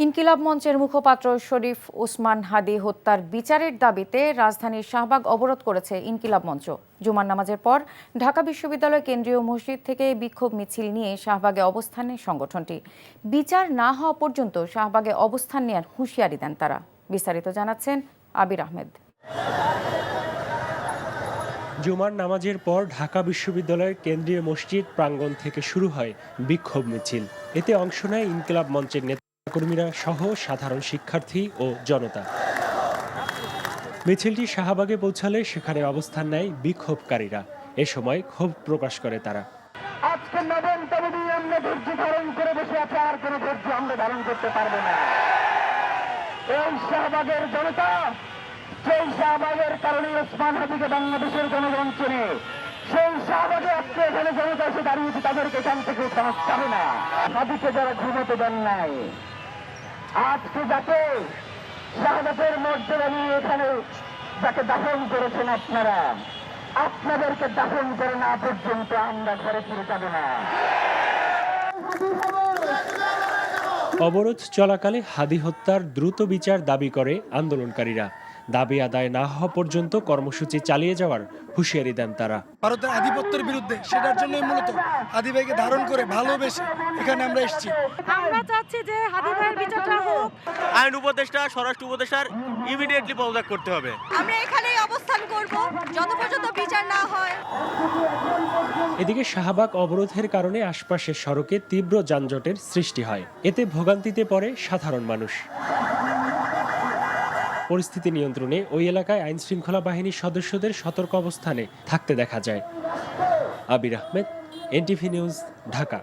ইনকিলাব মঞ্চের মুখপাত্র শরীফ ওসমান হাদী হত্যার বিচারের দাবিতে রাজধানীর শাহবাগ অবরোধ করেছে ইনকিলাব মঞ্চ। জুমার নামাজের পর ঢাকা বিশ্ববিদ্যালয় কেন্দ্রীয় মসজিদ থেকে বিক্ষোভ মিছিল নিয়ে শাহবাগে অবস্থান নেয় সংগঠনটি। বিচার না হওয়া পর্যন্ত শাহবাগে অবস্থান নেওয়ার হুঁশিয়ারি দেন তারা। বিস্তারিত জানাচ্ছেন আবির আহমেদ। জুমার নামাজের পর ঢাকা বিশ্ববিদ্যালয়ের কেন্দ্রীয় মসজিদ প্রাঙ্গণ থেকে শুরু হয় বিক্ষোভ মিছিল। এতে অংশ নেয় ইনকিলাব মঞ্চের নেতাকর্মীরা সহ সাধারণ শিক্ষার্থী ও জনতা। মিছিলটি শাহবাগে পৌঁছালে সেখানে অবস্থান নেয় বিক্ষোভকারীরা। এ সময় ক্ষোভ প্রকাশ করে তারা। আজকে নবম তবে আমরা ধৈর্য ধারণ করে বসে আছে, আর কোনো ধৈর্য আমরা ধারণ করতে পারবো না। এই শাহবাগের জনতা, সেই শাহবাগের কারণে ওসমান হাদীকে বাংলাদেশের জনগণ চেনে, সেই শাহবাগে আজকে এখানে জনতা এসে দাঁড়িয়েছে, তাদেরকে এখান থেকে উঠানো যাবে না। হাদীকে যারা ঘুমোতে দেন নাই, আজকে যাকে শাহাদাতের মর্যাদা নিয়ে এখানে যাকে দাফন করেছেন আপনারা, আপনাদেরকে দাফন করে না পর্যন্ত আমরা ঘরে ফিরে যাব না। অবরোধ চলাকালে হাদী হত্যার দ্রুত বিচার দাবি করে আন্দোলনকারীরা। দাবি আদায় না হওয়া পর্যন্ত কর্মসূচি চালিয়ে যাওয়ার হুঁশিয়ারি দেন তারা। ভারতের আধিপত্যের বিরুদ্ধে, সেটার জন্যই মূলত হাদী ভাইকে ধারণ করে ভালোবেসে এখানে আমরা এসেছি। আমরা চাচ্ছি যে হাদী ভাইয়ের বিচারটা হোক। আইন উপদেষ্টা, স্বরাষ্ট্র উপদেষ্টার ইমিডিয়েটলি পদত্যাগ করতে হবে। আমরা এখানেই অবস্থান করব যত পর্যন্ত বিচার না হয়। এদিকে শাহবাগ অবরোধের কারণে আশপাশের সড়কে তীব্র যানজটের সৃষ্টি হয়। এতে ভোগান্তিতে পড়ে সাধারণ মানুষ। পরিস্থিতি নিয়ন্ত্রণে ওই এলাকায় আইন শৃঙ্খলা বাহিনীর সদস্যদের সতর্ক অবস্থানে থাকতে দেখা যায়। আবির আহমেদ, এনটিভি নিউজ, ঢাকা।